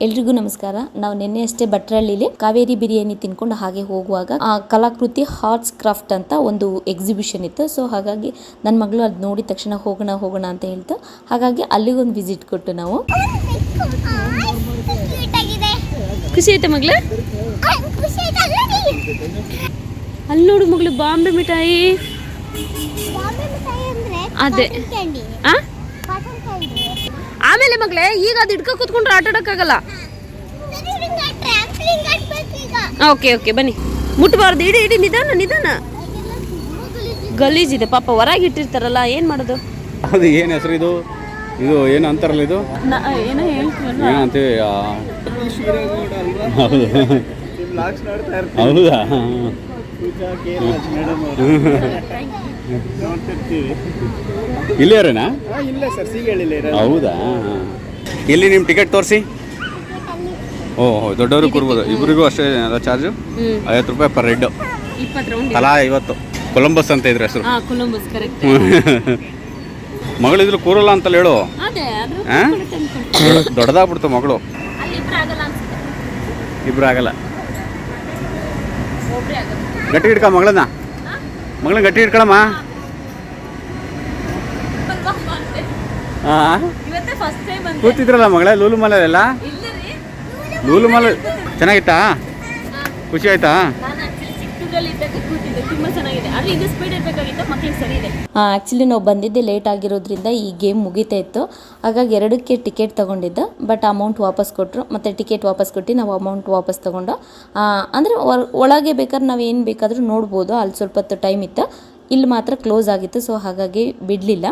ಎಲ್ರಿಗೂ ನಮಸ್ಕಾರ. ನಾವು ನಿನ್ನೆಯಷ್ಟೇ ಭಟ್ರಳ್ಳಿಲಿ ಕಾವೇರಿ ಬಿರಿಯಾನಿ ತಿನ್ಕೊಂಡು ಹಾಗೆ ಹೋಗುವಾಗ ಕಲಾಕೃತಿ ಆರ್ಟ್ಸ್ ಕ್ರಾಫ್ಟ್ ಅಂತ ಒಂದು ಎಕ್ಸಿಬಿಷನ್ ಇತ್ತು. ಸೊ ಹಾಗಾಗಿ ನನ್ನ ಮಗಳು ಅದು ನೋಡಿದ ತಕ್ಷಣ ಹೋಗೋಣ ಅಂತ ಹೇಳ್ತು. ಹಾಗಾಗಿ ಅಲ್ಲಿಗೊಂದು ವಿಸಿಟ್ ಕೊಟ್ಟು ನಾವು. ಖುಷಿ ಆಯ್ತಾ ಮಗಳ? ಅಲ್ಲಿ ನೋಡು ಮಗಳು, ಬಾಂಬೆ ಮಿಠಾಯಿ. ಅದೇ ಆಮೇಲೆ ಮಗಳೇ, ಈಗ ಅದು ಹಿಡ್ಕೊ ಕೂತ್ಕೊಂಡ್ರೆ ಆಟ ಆಡಕ್ಕಾಗಲ್ಲ. ಓಕೆ ಓಕೆ ಬನ್ನಿ, ಮುಟ್ಬಾರ್ದು. ಇಡಿ ನಿಧಾನ. ಗಲೀಜಿದೆ ಪಾಪ, ಹೊರಗೆ ಇಟ್ಟಿರ್ತಾರಲ್ಲ, ಏನ್ ಮಾಡೋದು? ಅದು ಏನು ಹೆಸರು ಇದು? ಇದು ಏನು ಅಂತಾರಲ್ಲ, ಇದು ಏನೋ ಹೇಳ್ತೀವಲ್ಲ, ಏನಂತೀವಿ? ಹೌದಾ? ಇಲ್ಲೇರೇನಾ? ಹೌದಾ? ಇಲ್ಲಿ ನಿಮ್ಮ ಟಿಕೆಟ್ ತೋರಿಸಿ. ಓಹ್, ದೊಡ್ಡವರು ಕೂರ್ಬೋದು. ಇಬ್ಬರಿಗೂ ಅಷ್ಟೇ ಚಾರ್ಜು, 50 ರೂಪಾಯಿ ಪರ್ ಹೆಡ್. ತಲಾ 50. ಕೊಲಂಬಸ್ ಅಂತ ಇದ್ರೆ ಹೆಸರು. ಮಗಳಿದ್ರು ಕೂರಲ್ಲ ಅಂತಲ್ಲ ಹೇಳು. ದೊಡ್ಡದಾಗ್ಬಿಡ್ತು ಮಗಳು. ಇಬ್ರು ಆಗಲ್ಲ. ಗಟ್ಟಿ ಹಿಡ್ಕ ಮಗಳನ್ನ ಗಟ್ಟಿ ಹಿಡ್ಕೊಳಮ್ಮ. ಕೂತಿದ್ರಲ್ಲ ಮಗಳೇ ಲೂಲು ಮಾಲೆಲ್ಲ. ಲೂಲು ಮಾಲೆ ಚೆನ್ನಾಗಿತ್ತಾ? ಖುಷಿ ಆಯ್ತಾ? ಆ್ಯಕ್ಚುಲಿ ನಾವು ಬಂದಿದ್ದೆ ಲೇಟ್ ಆಗಿರೋದ್ರಿಂದ ಈ ಗೇಮ್ ಮುಗಿತಾ ಇತ್ತು. ಹಾಗಾಗಿ 2ಕ್ಕೆ ಟಿಕೆಟ್ ತೊಗೊಂಡಿದ್ದ. ಬಟ್ ಅಮೌಂಟ್ ವಾಪಸ್ ಕೊಟ್ಟರು. ಮತ್ತು ಟಿಕೆಟ್ ವಾಪಸ್ ಕೊಟ್ಟು ನಾವು ಅಮೌಂಟ್ ವಾಪಸ್ ತೊಗೊಂಡು, ಅಂದರೆ ಒಳಗೆ ಬೇಕಾದ್ರೆ ನಾವು ಏನು ಬೇಕಾದರೂ ನೋಡ್ಬೋದು. ಅಲ್ಲಿ ಸ್ವಲ್ಪ ಹೊತ್ತು ಟೈಮ್ ಇತ್ತು. ಇಲ್ಲಿ ಮಾತ್ರ ಕ್ಲೋಸ್ ಆಗಿತ್ತು. ಸೊ ಹಾಗಾಗಿ ಬಿಡಲಿಲ್ಲ.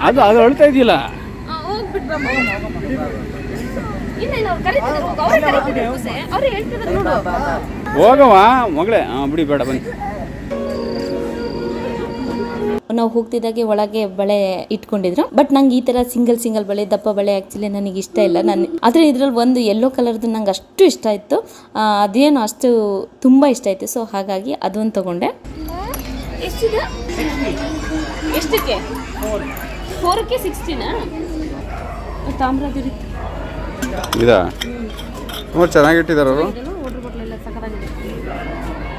ಅದು ಅಳ್ತಾ ಇದೆಯಲ್ಲ. ಹೋಗವ ಮಗಳೇ, ಬಿಡಿ ಬೇಡ ಬನ್ನಿ. ನಾವು ಹೋಗ್ತಿದ್ದಾಗೆ ಒಳಗೆ ಬಳೆ ಇಟ್ಕೊಂಡಿದ್ರು. ಬಟ್ ನಂಗೆ ಈ ತರ ಸಿಂಗಲ್ ಬಳೆ, ದಪ್ಪ ಬಳೆ ಆಕ್ಚುಲಿ ನನಗೆ ಇಷ್ಟ ಇಲ್ಲ. ಆದ್ರೆ ಇದ್ರಲ್ಲಿ ಒಂದು ಯೆಲ್ಲೋ ಕಲರ್ದು ನಂಗೆ ಅಷ್ಟು ಇಷ್ಟ ಆಯ್ತು. ಅದೇನು ಅಷ್ಟು ತುಂಬಾ ಇಷ್ಟ ಆಯ್ತು. ಸೊ ಹಾಗಾಗಿ ಅದೊಂದು ತಗೊಂಡೆ. ಎಷ್ಟಕ್ಕೆ? 4ಕ್ಕೆ 16. ತಾಮ್ರದ ಇದಾ ತುಂಬ ಚೆನ್ನಾಗಿಟ್ಟಿದ್ದಾರೆ ಅವರು. ವಾಟರ್ ಬಾಟ್ಲ್ ಎಲ್ಲ ಸಕ್ಕತ್ತಾಗಿದೆ.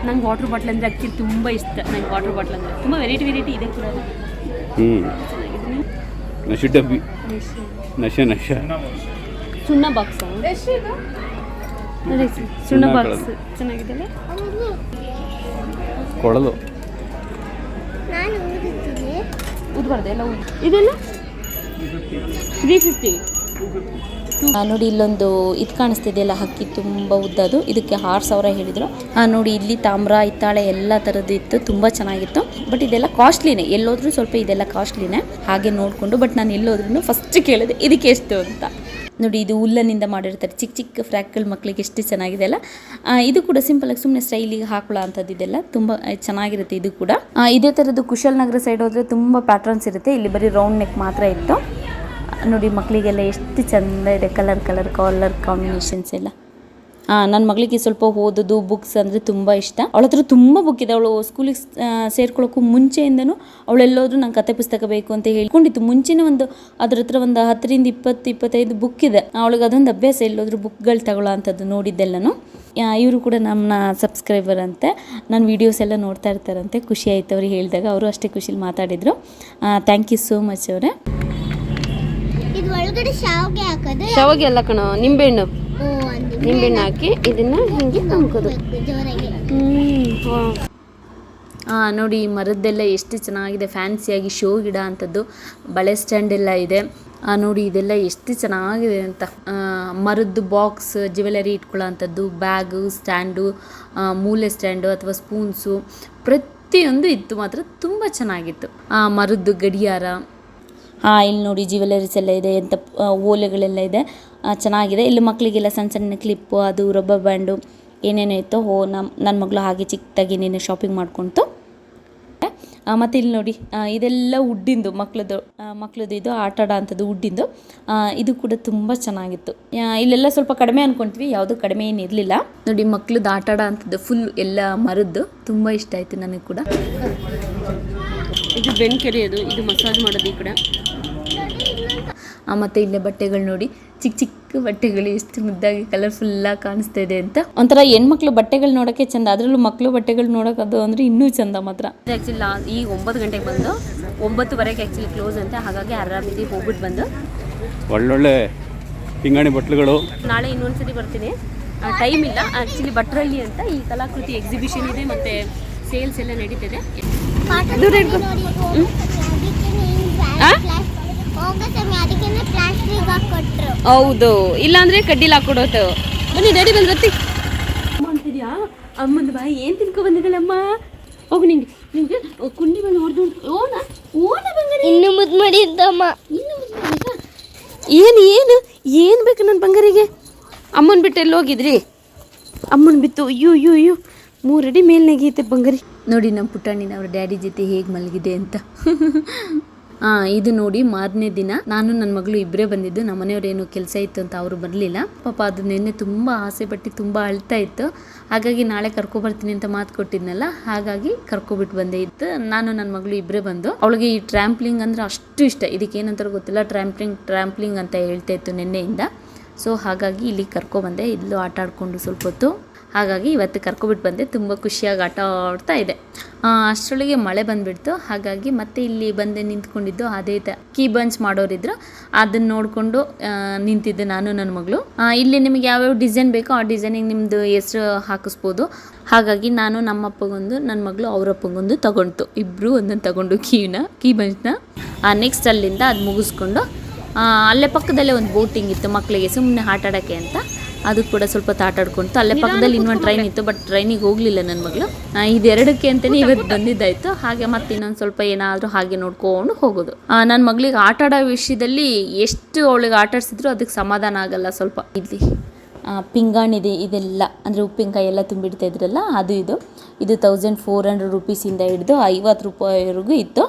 ನಂಗೆ ವಾಟರ್ ಬಾಟ್ಲ್ ಅಂದರೆ ಆ್ಯಕ್ಚುಲಿ ತುಂಬ ಇಷ್ಟ. ನಂಗೆ ವಾಟರ್ ಬಾಟ್ಲ್ ಅಂದರೆ ತುಂಬ ವೆರೈಟಿ ಇದೆ ಕೂಡ. ನಶೆ ಡಬ್ಬಿ, ನಶೆ ಸುಣ್ಣ ಬಾಕ್ಸ್. ಸುಣ್ಣ ಬಾಕ್ಸ್ ಚೆನ್ನಾಗಿದೆಲ್ಲ. ಕೊಡಲು ಉದ್ಬಾರ್ದು ಎಲ್ಲ. ಇದೆಲ್ಲ 350. ನೋಡಿ ಇಲ್ಲೊಂದು ಇದು ಕಾಣಿಸ್ತಿದೆಯಲ್ಲ, ಹಕ್ಕಿ ತುಂಬ ಉದ್ದದು. ಇದಕ್ಕೆ 6000 ಹೇಳಿದ್ರು. ನೋಡಿ ಇಲ್ಲಿ ತಾಮ್ರ, ಹಿತ್ತಾಳೆ ಎಲ್ಲ ಥರದ್ದು ಇತ್ತು. ತುಂಬ ಚೆನ್ನಾಗಿತ್ತು. ಬಟ್ ಇದೆಲ್ಲ ಕಾಸ್ಟ್ಲಿನೇ. ಎಲ್ಲೋದ್ರೂ ಸ್ವಲ್ಪ ಇದೆಲ್ಲ ಕಾಸ್ಟ್ಲಿನೇ. ಹಾಗೆ ನೋಡಿಕೊಂಡು, ಬಟ್ ನಾನು ಎಲ್ಲೋದ್ರೂ ಫಸ್ಟ್ ಕೇಳಿದೆ ಇದಕ್ಕೆ ಎಷ್ಟು ಅಂತ. ನೋಡಿ ಇದು ಉಲ್ಲನಿಂದ ಮಾಡಿರ್ತಾರೆ. ಚಿಕ್ಕ ಫ್ರ್ಯಾಕ್ಗಳು ಮಕ್ಕಳಿಗೆ ಎಷ್ಟು ಚೆನ್ನಾಗಿದೆ ಅಲ್ಲ. ಇದು ಕೂಡ ಸಿಂಪಲಾಗಿ ಸುಮ್ಮನೆ ಸ್ಟೈಲಿಗೆ ಹಾಕೊಳ್ಳೋ ಅಂಥದ್ದು. ಇದೆಲ್ಲ ತುಂಬ ಚೆನ್ನಾಗಿರುತ್ತೆ. ಇದು ಕೂಡ ಇದೇ ಥರದ್ದು ಕುಶಾಲನಗರ ಸೈಡ್ ಹೋದರೆ ತುಂಬ ಪ್ಯಾಟ್ರನ್ಸ್ ಇರುತ್ತೆ. ಇಲ್ಲಿ ಬರೀ ರೌಂಡ್ ನೆಕ್ ಮಾತ್ರ ಇತ್ತು. ನೋಡಿ ಮಕ್ಕಳಿಗೆಲ್ಲ ಎಷ್ಟು ಚೆಂದ ಇದೆ. ಕಲರ್ ಕಾಂಬಿನೇಷನ್ಸ್ ಎಲ್ಲ. ನನ್ನ ಮಗಳಿಗೆ ಸ್ವಲ್ಪ ಓದೋದು, ಬುಕ್ಸ್ ಅಂದರೆ ತುಂಬ ಇಷ್ಟ. ಅವಳ ಹತ್ರ ತುಂಬ ಬುಕ್ ಇದೆ. ಅವಳು ಸ್ಕೂಲಿಗೆ ಸೇರ್ಕೊಳ್ಳೋಕ್ಕೂ ಮುಂಚೆಯಿಂದನೂ ಅವಳೆಲ್ಲೋದ್ರೂ ನಂಗೆ ಕತೆ ಪುಸ್ತಕ ಬೇಕು ಅಂತ ಹೇಳ್ಕೊಂಡಿತ್ತು. ಮುಂಚೆನೇ ಅದ್ರ ಹತ್ರ ಒಂದು 10ರಿಂದ 20-25 ಬುಕ್ ಇದೆ. ಅವಳಿಗೆ ಅದೊಂದು ಅಭ್ಯಾಸ. ಎಲ್ಲೋದ್ರೂ ಬುಕ್ಗಳು ತಗೊಳ್ಳೋ ಅಂಥದ್ದು ನೋಡಿದ್ದೆಲ್ಲನೂ. ಇವರು ಕೂಡ ನಮ್ಮ ಸಬ್ಸ್ಕ್ರೈಬರ್ ಅಂತೆ. ನನ್ನ ವೀಡಿಯೋಸ್ ಎಲ್ಲ ನೋಡ್ತಾ ಇರ್ತಾರಂತೆ. ಖುಷಿ ಆಯ್ತು ಅವ್ರಿಗೆ ಹೇಳಿದಾಗ. ಅವರು ಅಷ್ಟೇ ಖುಷಿಲಿ ಮಾತಾಡಿದರು. ಥ್ಯಾಂಕ್ ಯು ಸೋ ಮಚ್ ಅವರೇ. ಶಾವಿಗೆ ಎಲ್ಲ ಕಣೋ, ನಿಂಬೆಹಣ್ಣು ಹಾಕಿ ಇದನ್ನ ಹಿಂಗೆ ತಂಕೋದು. ನೋಡಿ ಮರದ್ದೆಲ್ಲ ಎಷ್ಟು ಚೆನ್ನಾಗಿದೆ. ಫ್ಯಾನ್ಸಿಯಾಗಿ ಶೋ ಗಿಡ ಅಂಥದ್ದು. ಬಳೆ ಸ್ಟ್ಯಾಂಡ್ ಎಲ್ಲ ಇದೆ. ನೋಡಿ ಇದೆಲ್ಲ ಎಷ್ಟು ಚೆನ್ನಾಗಿದೆ ಅಂತ. ಮರದ್ದು ಬಾಕ್ಸ್, ಜ್ಯುವೆಲರಿ ಇಟ್ಕೊಳ್ಳೋ ಅಂಥದ್ದು, ಬ್ಯಾಗು, ಸ್ಟ್ಯಾಂಡು, ಮೂಲೆ ಸ್ಟ್ಯಾಂಡು ಅಥವಾ ಸ್ಪೂನ್ಸು ಪ್ರತಿಯೊಂದು ಇತ್ತು. ಮಾತ್ರ ತುಂಬ ಚೆನ್ನಾಗಿತ್ತು. ಮರದ್ದು ಗಡಿಯಾರ. ಇಲ್ಲಿ ನೋಡಿ ಜ್ಯುವೆಲರೀಸ್ ಎಲ್ಲ ಇದೆ. ಎಂಥ ಓಲೆಗಳೆಲ್ಲ ಇದೆ. ಚೆನ್ನಾಗಿದೆ. ಇಲ್ಲಿ ಮಕ್ಕಳಿಗೆಲ್ಲ ಸಣ್ಣ ಕ್ಲಿಪ್ಪು, ಅದು ರಬ್ಬರ್ ಬ್ಯಾಂಡು ಏನೇನೋ ಇತ್ತು. ನನ್ನ ಮಗಳು ಹಾಗೆ ಚಿಕ್ಕದಾಗಿ ಏನೇನೋ ಶಾಪಿಂಗ್ ಮಾಡ್ಕೊಳ್ತು. ಮತ್ತು ಇಲ್ಲಿ ನೋಡಿ ಇದೆಲ್ಲ ಉಡ್ಡಿಂದು ಮಕ್ಕಳದು ಇದು ಆಟ ಆಡೋ ಅಂಥದ್ದು ಉಡ್ಡಿಂದು. ಇದು ಕೂಡ ತುಂಬ ಚೆನ್ನಾಗಿತ್ತು. ಇಲ್ಲೆಲ್ಲ ಸ್ವಲ್ಪ ಕಡಿಮೆ ಅಂದ್ಕೊಳ್ತೀವಿ, ಯಾವುದೂ ಕಡಿಮೆ ಏನು ಇರಲಿಲ್ಲ. ನೋಡಿ ಮಕ್ಕಳದ್ದು ಆಟ ಆಡೋ ಅಂಥದ್ದು ಫುಲ್ ಎಲ್ಲ ಮರದ್ದು. ತುಂಬ ಇಷ್ಟ ಆಯಿತು ನನಗೆ ಕೂಡ. ಇದು ಬೆನ್ಕೆರೆಯೋದು, ಇದು ಮಸಾಜ್ ಮಾಡೋದು ಈ ಕಡೆ. ಮತ್ತು ಇಲ್ಲೇ ಬಟ್ಟೆಗಳು ನೋಡಿ, ಚಿಕ್ಕ ಚಿಕ್ಕ ಬಟ್ಟೆಗಳು ಎಷ್ಟು ಮುದ್ದಾಗಿ ಕಲರ್ಫುಲ್ಲಾಗಿ ಕಾಣಿಸ್ತಾ ಇದೆ ಅಂತ. ಒಂಥರ ಹೆಣ್ಮಕ್ಳು ಬಟ್ಟೆಗಳು ನೋಡೋಕ್ಕೆ ಚಂದ, ಅದರಲ್ಲೂ ಮಕ್ಕಳು ಬಟ್ಟೆಗಳು ನೋಡೋಕ್ಕದು ಅಂದರೆ ಇನ್ನೂ ಚಂದ ಮಾತ್ರ. ಆ್ಯಕ್ಚುಲಿ ಈಗ 9 ಗಂಟೆಗೆ ಬಂದು 9:15 ಆ್ಯಕ್ಚುಲಿ ಕ್ಲೋಸ್ ಅಂತ, ಹಾಗಾಗಿ ಆರಾಮಿಗೆ ಹೋಗ್ಬಿಟ್ಟು ಬಂದು ಒಳ್ಳೊಳ್ಳೆ ಪಿಂಗಾಣಿ ಬಟ್ಲುಗಳು. ನಾಳೆ ಇನ್ನೊಂದ್ಸತಿ ಬರ್ತೀನಿ, ಟೈಮ್ ಇಲ್ಲ ಆ್ಯಕ್ಚುಲಿ. ಭಟ್ರಳ್ಳಿ ಅಂತ ಈ ಕಲಾಕೃತಿ ಎಕ್ಸಿಬಿಷನ್ ಇದೆ ಮತ್ತು ಸೇಲ್ಸ್ ಎಲ್ಲ ನಡೀತಿದೆ. ಹೌದು, ಇಲ್ಲಾಂದ್ರೆ ಕಡ್ಡಿಲ್ ಹಾಕೊಡೋದು. ಬನ್ನಿ ರೆಡಿ ಬಂದ್ರತ್ತಿ ಅಂತಿದ್ಯಾ ಅಮ್ಮನ ಬಾಯಿ ಏನು ತಿನ್ಕೊ ಬಂದಿದ್ದಲ್ಲಮ್ಮ. ಹೋಗು ನಿಂಗೆ ನಿಂಗೆ ಕುಂಡಿ ಬಂದು ಹೊಡೆದು ಓನ ಓನ ಬಂಗಾರ ಇನ್ನು ಮುದ್ದು ಮಾಡಿ ಅಂತಮ್ಮ. ಇನ್ನು ಮುದ್ದು ಏನು ಏನು ಏನು ಬೇಕು ನನ್ನ ಬಂಗಾರಿಗೆ? ಅಮ್ಮನ ಬಿಟ್ಟು ಎಲ್ಲಿ ಹೋಗಿದ್ರಿ? ಅಮ್ಮನ ಬಿತ್ತು ಅಯ್ಯೋ ಅಯ್ಯೋ ಅಯ್ಯೋ 3 ಅಡಿ ಮೇಲೆ ನೆಗೀತೆ ಬಂಗಾರಿ. ನೋಡಿ ನಮ್ಮ ಪುಟ್ಟಣ್ಣಿನ ಅವ್ರ ಡ್ಯಾಡಿ ಜೊತೆ ಹೇಗೆ ಮಲಗಿದೆ ಅಂತ. ಇದು ನೋಡಿ ಮಾರನೇ ದಿನ ನಾನು ನನ್ನ ಮಗಳು ಇಬ್ಬರೇ ಬಂದಿದ್ದು. ನಮ್ಮ ಮನೆಯವ್ರೇನು ಕೆಲಸ ಇತ್ತು ಅಂತ ಅವರು ಬರಲಿಲ್ಲ ಪಾಪ. ಅದು ನಿನ್ನೆ ತುಂಬ ಆಸೆ ಪಟ್ಟು ತುಂಬ ಅಳ್ತಾ ಇತ್ತು. ಹಾಗಾಗಿ ನಾಳೆ ಕರ್ಕೊಬರ್ತೀನಿ ಅಂತ ಮಾತು ಕೊಟ್ಟಿದ್ನಲ್ಲ, ಹಾಗಾಗಿ ಕರ್ಕೊಬಿಟ್ಟು ಬಂದೇ ಇತ್ತು. ನಾನು ನನ್ನ ಮಗಳು ಇಬ್ಬರೇ ಬಂದು. ಅವಳಿಗೆ ಈ ಟ್ರ್ಯಾಂಪ್ಲಿಂಗ್ ಅಂದರೆ ಅಷ್ಟು ಇಷ್ಟ. ಇದಕ್ಕೆ ಏನಂತಾರೆ ಗೊತ್ತಿಲ್ಲ, ಟ್ರ್ಯಾಂಪ್ಲಿಂಗ್ ಅಂತ ಹೇಳ್ತಾ ಇತ್ತು ನಿನ್ನೆಯಿಂದ. ಸೊ ಹಾಗಾಗಿ ಇಲ್ಲಿ ಕರ್ಕೊಬಂದೆ. ಇಲ್ಲೂ ಆಟ ಆಡ್ಕೊಂಡು ಸ್ವಲ್ಪ ಹೊತ್ತು. ಹಾಗಾಗಿ ಇವತ್ತು ಕರ್ಕೊಬಿಟ್ಟು ಬಂದೆ. ತುಂಬ ಖುಷಿಯಾಗಿ ಆಟ ಆಡ್ತಾ ಇದೆ. ಅಷ್ಟರೊಳಗೆ ಮಳೆ ಬಂದುಬಿಡ್ತು. ಹಾಗಾಗಿ ಮತ್ತೆ ಇಲ್ಲಿ ಬಂದೆ ನಿಂತ್ಕೊಂಡಿದ್ದು. ಅದೇ ಕೀ ಬಂಚ್ ಮಾಡೋರಿದ್ರು, ಅದನ್ನು ನೋಡಿಕೊಂಡು ನಿಂತಿದ್ದೆ ನಾನು ನನ್ನ ಮಗಳು. ಇಲ್ಲಿ ನಿಮಗೆ ಯಾವ್ಯಾವ ಡಿಸೈನ್ ಬೇಕೋ ಆ ಡಿಸೈನಿಗೆ ನಿಮ್ಮದು ಹೆಸರು ಹಾಕಿಸ್ಬೋದು. ಹಾಗಾಗಿ ನಾನು ನಮ್ಮಪ್ಪಗೊಂದು, ನನ್ನ ಮಗಳು ಅವರಪ್ಪಗೊಂದು ತಗೊಂಡು, ಇಬ್ಬರು ಒಂದೊಂದು ತಗೊಂಡು ಕೀ ಬಂಚ್ನ. ನೆಕ್ಸ್ಟ್ ಅಲ್ಲಿಂದ ಅದು ಮುಗಿಸ್ಕೊಂಡು ಅಲ್ಲೇ ಪಕ್ಕದಲ್ಲೇ ಒಂದು ಬೋಟಿಂಗ್ ಇತ್ತು ಮಕ್ಕಳಿಗೆ ಸುಮ್ಮನೆ ಆಟ ಆಡೋಕ್ಕೆ ಅಂತ. ಅದು ಕೂಡ ಸ್ವಲ್ಪ ಆಟ ಆಡ್ಕೊಂತು. ಅಲ್ಲೇ ಪಕ್ಕದಲ್ಲಿ ಇನ್ನೊಂದು ಟ್ರೈನ್ ಇತ್ತು, ಬಟ್ ಟ್ರೈನಿಗೆ ಹೋಗಲಿಲ್ಲ ನನ್ನ ಮಗಳು. ಇದೆರಡಕ್ಕೆ ಅಂತಲೇ ಇವತ್ತು ಬಂದಿದ್ದಾಯಿತು. ಹಾಗೆ ಮತ್ತೆ ಇನ್ನೊಂದು ಸ್ವಲ್ಪ ಏನಾದರೂ ಹಾಗೆ ನೋಡ್ಕೊಂಡು ಹೋಗೋದು. ನನ್ನ ಮಗಳಿಗೆ ಆಟ ಆಡೋ ವಿಷಯದಲ್ಲಿ ಎಷ್ಟು ಅವಳಿಗೆ ಆಟ ಆಡಿಸಿದ್ರು ಅದಕ್ಕೆ ಸಮಾಧಾನ ಆಗಲ್ಲ ಸ್ವಲ್ಪ. ಇಲ್ಲಿ ಪಿಂಗಾಣಿದೆ, ಇದೆಲ್ಲ ಅಂದರೆ ಉಪ್ಪಿನಕಾಯಿ ಎಲ್ಲ ತುಂಬಿಡ್ತಾ ಇದ್ರಲ್ಲ, ಅದು ಇದು 1400 ರೂಪೀಸಿಂದ ಹಿಡಿದು 50 ರೂಪಾಯಿವರೆಗೂ ಇತ್ತು.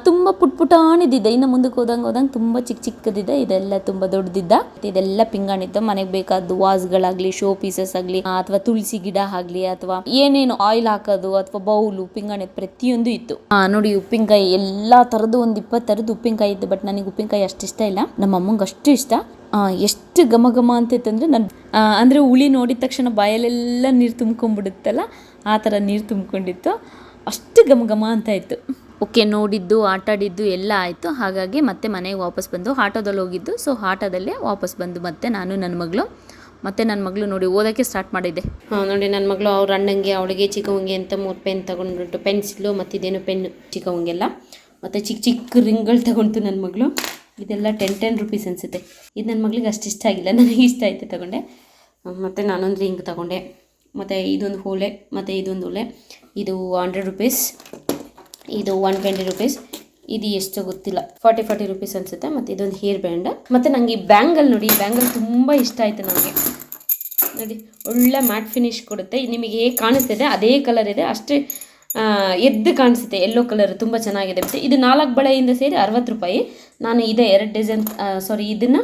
ತುಂಬ ಪುಟ್ಟಾಣಿದ್ದಿದ್ದ. ಇನ್ನು ಮುಂದಕ್ಕೆ ಹೋದಂಗೆ ತುಂಬ ಚಿಕ್ಕದಿದ್ದ. ಇದೆಲ್ಲ ತುಂಬ ದೊಡ್ಡದಿದ್ದ. ಇದೆಲ್ಲ ಪಿಂಗಾಣಿತ್ತು. ಮನೆಗೆ ಬೇಕಾದ್ದು ವಾಸ್ಗಳಾಗಲಿ, ಶೋ ಪೀಸಸ್ ಆಗಲಿ, ಅಥವಾ ತುಳಸಿ ಗಿಡ ಆಗಲಿ, ಅಥವಾ ಏನೇನು ಆಯಿಲ್ ಹಾಕೋದು, ಅಥವಾ ಬೌಲು, ಪಿಂಗಾಣಿ ಪ್ರತಿಯೊಂದು ಇತ್ತು. ನೋಡಿ ಉಪ್ಪಿನಕಾಯಿ ಎಲ್ಲ ಥರದ್ದು ಒಂದು 20 ಥರದ್ದು ಉಪ್ಪಿನಕಾಯಿ ಇತ್ತು. ಬಟ್ ನನಗೆ ಉಪ್ಪಿನಕಾಯಿ ಅಷ್ಟು ಇಷ್ಟ ಇಲ್ಲ, ನಮ್ಮ ಅಮ್ಮಂಗೆ ಅಷ್ಟು ಇಷ್ಟ. ಎಷ್ಟು ಘಮ ಘಮ ಅಂತಿತ್ತಂದರೆ ನಾನು ಅಂದರೆ ಹುಳಿ ನೋಡಿದ ತಕ್ಷಣ ಬಾಯಲ್ಲೆಲ್ಲ ನೀರು ತುಂಬ್ಕೊಂಡ್ಬಿಡುತ್ತಲ್ಲ, ಆ ಥರ ನೀರು ತುಂಬ್ಕೊಂಡಿತ್ತು. ಅಷ್ಟು ಘಮ ಘಮ ಅಂತ ಇತ್ತು. ಓಕೆ, ನೋಡಿದ್ದು ಆಟಾಡಿದ್ದು ಎಲ್ಲ ಆಯಿತು. ಹಾಗಾಗಿ ಮತ್ತೆ ಮನೆಗೆ ವಾಪಸ್ ಬಂದು ಆಟೋದಲ್ಲಿ ಹೋಗಿದ್ದು. ಸೊ ಆಟೋದಲ್ಲೇ ವಾಪಸ್ ಬಂದು ಮತ್ತೆ ನಾನು ನನ್ನ ಮಗಳು ನೋಡಿ ಓದೋಕ್ಕೆ ಸ್ಟಾರ್ಟ್ ಮಾಡಿದ್ದೆ. ನೋಡಿ ನನ್ನ ಮಗಳು ಅವ್ರ ಅಣ್ಣಂಗೆ ಅವಳಿಗೆ ಚಿಕ್ಕವಂಗೆ ಅಂತ 3 ಪೆನ್ ತೊಗೊಂಡ್ಬಿಟ್ಟು, ಪೆನ್ಸಿಲು ಮತ್ತು ಇದೇನು ಪೆನ್ನು ಚಿಕ್ಕವಂಗೆಲ್ಲ, ಮತ್ತು ಚಿಕ್ಕ ಚಿಕ್ಕ ರಿಂಗ್ಗಳು ತೊಗೊಂಡು ನನ್ನ ಮಗಳು. ಇದೆಲ್ಲ 10 ರೂಪೀಸ್ ಅನಿಸುತ್ತೆ. ಇದು ನನ್ನ ಮಗಳಿಗೆ ಅಷ್ಟು ಇಷ್ಟ ಆಗಿಲ್ಲ, ನನಗೆ ಇಷ್ಟ ಆಯಿತು ತಗೊಂಡೆ. ಮತ್ತು ನಾನೊಂದು ರಿಂಗ್ ತಗೊಂಡೆ, ಮತ್ತು ಇದೊಂದು ಓಲೆ, ಮತ್ತು ಇದೊಂದು ಓಲೆ. ಇದು 100 ರೂಪೀಸ್, ಇದು 120 ರೂಪೀಸ್. ಇದು ಎಷ್ಟು ಗೊತ್ತಿಲ್ಲ, 40 ರೂಪೀಸ್ ಅನಿಸುತ್ತೆ. ಮತ್ತು ಇದೊಂದು ಹೇರ್ ಬ್ಯಾಂಡ್. ಮತ್ತು ನನಗೆ ಈ ಬ್ಯಾಂಗಲ್ ನೋಡಿ, ಈ ಬ್ಯಾಂಗಲ್ ತುಂಬ ಇಷ್ಟ ಆಯಿತು ನನಗೆ. ನೋಡಿ ಒಳ್ಳೆ ಮ್ಯಾಟ್ ಫಿನಿಶ್ ಕೊಡುತ್ತೆ. ನಿಮಗೆ ಹೇಗೆ ಕಾಣಿಸ್ತಿದೆ ಅದೇ ಕಲರ್ ಇದೆ, ಅಷ್ಟೇ ಎದ್ದು ಕಾಣಿಸುತ್ತೆ. ಯೆಲ್ಲೋ ಕಲರ್ ತುಂಬ ಚೆನ್ನಾಗಿದೆ. ಮತ್ತು ಇದು 4 ಬಳೆಯಿಂದ ಸೇರಿ 60 ರೂಪಾಯಿ. ನಾನು ಇದೇ 2 ಡಜನ್ ಇದನ್ನು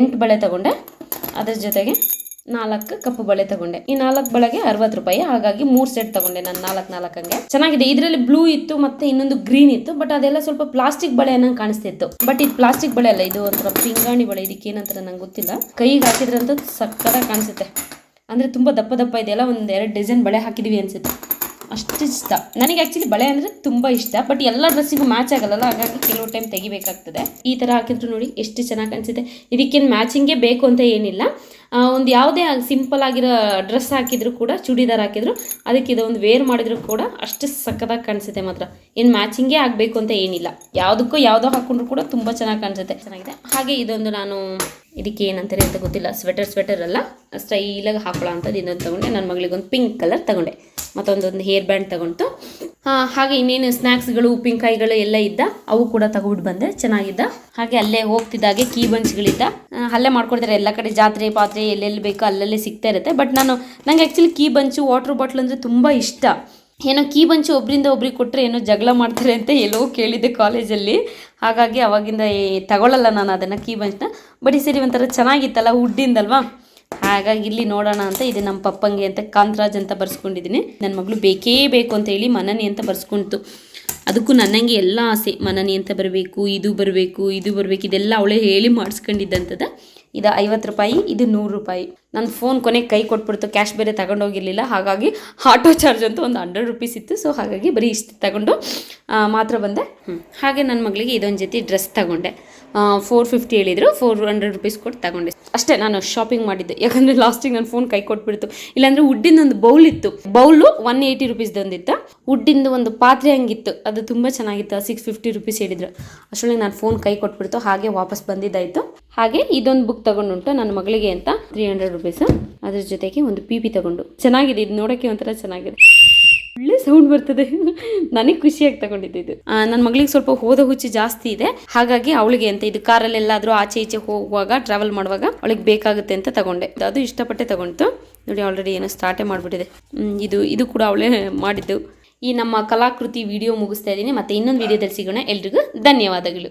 8 ಬಳೆ ತಗೊಂಡೆ. ಅದರ ಜೊತೆಗೆ 4 ಕಪ್ಪು ಬಳೆ ತಗೊಂಡೆ. ಈ 4 ಬಳೆಗೆ 60 ರೂಪಾಯಿ. ಹಾಗಾಗಿ 3 ಸೆಟ್ ತಗೊಂಡೆ ನಾನು, 4 ಹಂಗೆ. ಚೆನ್ನಾಗಿದೆ. ಇದರಲ್ಲಿ ಬ್ಲೂ ಇತ್ತು, ಮತ್ತೆ ಇನ್ನೊಂದು ಗ್ರೀನ್ ಇತ್ತು. ಬಟ್ ಅದೆಲ್ಲ ಸ್ವಲ್ಪ ಪ್ಲಾಸ್ಟಿಕ್ ಬಳೆ ಅನ್ನಂಗೆ ಕಾಣಿಸ್ತಿತ್ತು. ಬಟ್ ಇದು ಪ್ಲಾಸ್ಟಿಕ್ ಬಳೆ ಅಲ್ಲ, ಇದು ಒಂಥರ ಪಿಂಗಾಣಿ ಬಳೆ. ಇದಕ್ಕೆ ಏನಂತಾರೆ ನಂಗೆ ಗೊತ್ತಿಲ್ಲ. ಕೈಗೆ ಹಾಕಿದ್ರಂತೂ ಸಕ್ಕತ್ತಾಗಿ ಕಾಣಿಸುತ್ತೆ. ಅಂದರೆ ತುಂಬ ದಪ್ಪ ಇದೆಯಲ್ಲ, ಒಂದು 2 ಡಜನ್ ಬಳೆ ಹಾಕಿದ್ವಿ ಅನಿಸುತ್ತೆ. ಅಷ್ಟು ಇಷ್ಟ ನನಗೆ. ಆ್ಯಕ್ಚುಲಿ ಬಳೆ ಅಂದರೆ ತುಂಬ ಇಷ್ಟ. ಬಟ್ ಎಲ್ಲ ಡ್ರೆಸ್ಸಿಗೂ ಮ್ಯಾಚ್ ಆಗಲ್ಲ, ಹಾಗಾಗಿ ಕೆಲವು ಟೈಮ್ ತೆಗಿಬೇಕಾಗ್ತದೆ. ಈ ಥರ ಹಾಕಿದ್ರು ನೋಡಿ ಎಷ್ಟು ಚೆನ್ನಾಗಿ ಕಾಣಿಸುತ್ತೆ. ಇದಕ್ಕೇನು ಮ್ಯಾಚಿಂಗೇ ಬೇಕು ಅಂತ ಏನಿಲ್ಲ. ಒಂದು ಯಾವುದೇ ಸಿಂಪಲ್ ಆಗಿರೋ ಡ್ರೆಸ್ ಹಾಕಿದ್ರು ಕೂಡ, ಚೂಡಿದಾರ್ ಹಾಕಿದ್ರು, ಅದಕ್ಕೆ ಇದೊಂದು ವೇರ್ ಮಾಡಿದ್ರು ಕೂಡ ಅಷ್ಟು ಸಕ್ಕತ್ತಾಗಿ ಕಾಣಿಸುತ್ತೆ ಮಾತ್ರ. ಏನು ಮ್ಯಾಚಿಂಗೇ ಆಗಬೇಕು ಅಂತ ಏನಿಲ್ಲ. ಯಾವುದಕ್ಕೂ ಯಾವುದೋ ಹಾಕ್ಕೊಂಡ್ರು ಕೂಡ ತುಂಬ ಚೆನ್ನಾಗಿ ಕಾಣಿಸುತ್ತೆ, ಚೆನ್ನಾಗಿದೆ. ಹಾಗೆ ಇದೊಂದು ನಾನು ಇದಕ್ಕೆ ಏನಂತಾರೆ ಅಂತ ಗೊತ್ತಿಲ್ಲ, ಸ್ವೆಟರ್ ಅಲ್ಲ, ಸ್ಟೈಲಾಗಿ ಹಾಕೊಳ್ಳೋ ಅಂಥದ್ದು ಇನ್ನೊಂದು ತೊಗೊಂಡೆ. ನನ್ನ ಮಗಳಿಗೊಂದು ಪಿಂಕ್ ಕಲರ್ ತೊಗೊಂಡೆ, ಮತ್ತೊಂದೊಂದು ಹೇರ್ ಬ್ಯಾಂಡ್ ತೊಗೊಂಡು. ಹಾಗೆ ಇನ್ನೇನು ಸ್ನ್ಯಾಕ್ಸ್ಗಳು, ಉಪ್ಪಿನಕಾಯಿಗಳು ಎಲ್ಲ ಇದ್ದ, ಅವು ಕೂಡ ತಗೊಬಿಟ್ಟು ಬಂದೆ. ಚೆನ್ನಾಗಿದ್ದ. ಹಾಗೆ ಅಲ್ಲೇ ಹೋಗ್ತಿದ್ದಾಗೆ ಕೀ ಬಂಚ್ಗಳಿದ್ದ. ಅಲ್ಲೇ ಮಾಡ್ಕೊಡ್ತಾರೆ ಎಲ್ಲ ಕಡೆ, ಜಾತ್ರೆ ಪಾತ್ರೆ ಎಲ್ಲೆಲ್ಲಿ ಬೇಕೋ ಅಲ್ಲಲ್ಲೇ ಸಿಗ್ತಾ ಇರುತ್ತೆ. ಬಟ್ ನಂಗೆ actually key bunch, water bottle ಅಂದರೆ ತುಂಬ ಇಷ್ಟ. ಏನೋ ಕೀ ಬಂಚು ಒಬ್ಬರಿಂದ ಒಬ್ರಿಗೆ ಕೊಟ್ಟರೆ ಏನೋ ಜಗಳ ಮಾಡ್ತಾರೆ ಅಂತ ಎಲ್ಲೋ ಕೇಳಿದ್ದೆ ಕಾಲೇಜಲ್ಲಿ. ಹಾಗಾಗಿ ಅವಾಗಿಂದ ತಗೊಳ್ಳಲ್ಲ ನಾನು ಅದನ್ನು, ಕೀ ಬಂಚನ್ನ. ಬಟ್ ಈ ಸರಿ ಒಂಥರ ಚೆನ್ನಾಗಿತ್ತಲ್ಲ, ವುಡ್ಡಿಂದಲ್ವಾ, ಹಾಗಾಗಿ ಇಲ್ಲಿ ನೋಡೋಣ ಅಂತ. ಇದು ನಮ್ಮ ಪಪ್ಪಂಗೆ ಅಂತ ಕಾಂತರಾಜ್ ಅಂತ ಬರ್ಸ್ಕೊಂಡಿದ್ದೀನಿ. ನನ್ನ ಮಗಳು ಬೇಕೇ ಬೇಕು ಅಂತ ಹೇಳಿ ಮನನಿ ಅಂತ ಬರ್ಸ್ಕೊಳ್ತು. ಅದಕ್ಕೂ ನನ್ನಂಗೆ ಎಲ್ಲ ಆಸೆ ಮನನಿ ಅಂತ ಬರಬೇಕು, ಇದು ಬರಬೇಕು ಇದೆಲ್ಲ ಅವಳೇ ಹೇಳಿ ಮಾಡಿಸ್ಕೊಂಡಿದ್ದಂಥದ್ದು. ಇದು 50 ರೂಪಾಯಿ, ಇದು 100 ರೂಪಾಯಿ. ನನ್ನ ಫೋನ್ ಕೊನೆಗೆ ಕೈ ಕೊಟ್ಬಿಡ್ತು, ಕ್ಯಾಶ್ ಬೇರೆ ತಗೊಂಡೋಗಿರಲಿಲ್ಲ. ಹಾಗಾಗಿ ಆಟೋ ಚಾರ್ಜ್ ಅಂತೂ ಒಂದು 100 ರೂಪೀಸ್ ಇತ್ತು. ಸೊ ಹಾಗಾಗಿ ಬರೀ ಇಷ್ಟು ತಗೊಂಡು ಮಾತ್ರ ಬಂದೆ. ಹಾಗೆ ನನ್ನ ಮಗಳಿಗೆ ಇದೊಂದು ಜೊತೆ ಡ್ರೆಸ್ ತಗೊಂಡೆ. 450 ಹೇಳಿದರು, 400 ರೂಪೀಸ್ ಕೊಟ್ಟು ತಗೊಂಡೆ. ಅಷ್ಟೇ ನಾನು ಶಾಪಿಂಗ್ ಮಾಡಿದ್ದೆ. ಯಾಕಂದರೆ ಲಾಸ್ಟಿಗೆ ನನ್ನ ಫೋನ್ ಕೈ ಕೊಟ್ಬಿಡ್ತು. ಇಲ್ಲಾಂದರೆ ವುಡ್ಡಿಂದ ಒಂದು ಬೌಲ್ ಇತ್ತು, ಬೌಲು 180 ರೂಪೀಸ್ದೊಂದಿತ್ತು. ವುಡ್ಡಿಂದು ಒಂದು ಪಾತ್ರೆ ಹಂಗಿತ್ತು, ಅದು ತುಂಬ ಚೆನ್ನಾಗಿತ್ತು. 650 ರೂಪೀಸ್ ಹೇಳಿದ್ರು. ಅಷ್ಟೊಳಗೆ ನಾನು ಫೋನ್ ಕೈ ಕೊಟ್ಬಿಡ್ತು, ಹಾಗೆ ವಾಪಸ್ ಬಂದಿದ್ದಾಯಿತು. ಹಾಗೆ ಇದೊಂದು ಬುಕ್ ತಗೊಂಡುಂಟು ನನ್ನ ಮಗಳಿಗೆ ಅಂತ 300 ರೂಪೀಸ್. ಅದ್ರ ಜೊತೆಗೆ ಒಂದು PP ತಗೊಂಡು. ಚೆನ್ನಾಗಿದೆ, ಇದು ನೋಡೋಕ್ಕೆ ಒಂಥರ ಚೆನ್ನಾಗಿದೆ, ಒಳ್ಳೆ ಸೌಂಡ್ ಬರ್ತದೆ. ನನಗೆ ಖುಷಿಯಾಗಿ ತಗೊಂಡಿದ್ದು ಇದು. ನನ್ನ ಮಗಳಿಗೆ ಸ್ವಲ್ಪ ಹೋದ ಹುಚ್ಚು ಜಾಸ್ತಿ ಇದೆ, ಹಾಗಾಗಿ ಅವಳಿಗೆ ಅಂತ ಇದು ಕಾರಲ್ಲೆಲ್ಲಾದರೂ ಆಚೆ ಈಚೆ ಹೋಗುವಾಗ ಟ್ರಾವೆಲ್ ಮಾಡುವಾಗ ಅವಳಿಗೆ ಬೇಕಾಗುತ್ತೆ ಅಂತ ತಗೊಂಡೆ. ಅದು ಇಷ್ಟಪಟ್ಟೆ ತಗೊಂಡು ನೋಡಿ. ಆಲ್ರೆಡಿ ಏನೋ ಸ್ಟಾರ್ಟೇ ಮಾಡಿಬಿಟ್ಟಿದೆ. ಇದು ಕೂಡ ಅವಳೇ ಮಾಡಿದ್ದು. ಈ ನಮ್ಮ ಕಲಾಕೃತಿ ವಿಡಿಯೋ ಮುಗಿಸ್ತಾ ಇದ್ದೀನಿ. ಮತ್ತೆ ಇನ್ನೊಂದು ವಿಡಿಯೋದಲ್ಲಿ ಸಿಗೋಣ. ಎಲ್ರಿಗೂ ಧನ್ಯವಾದಗಳು.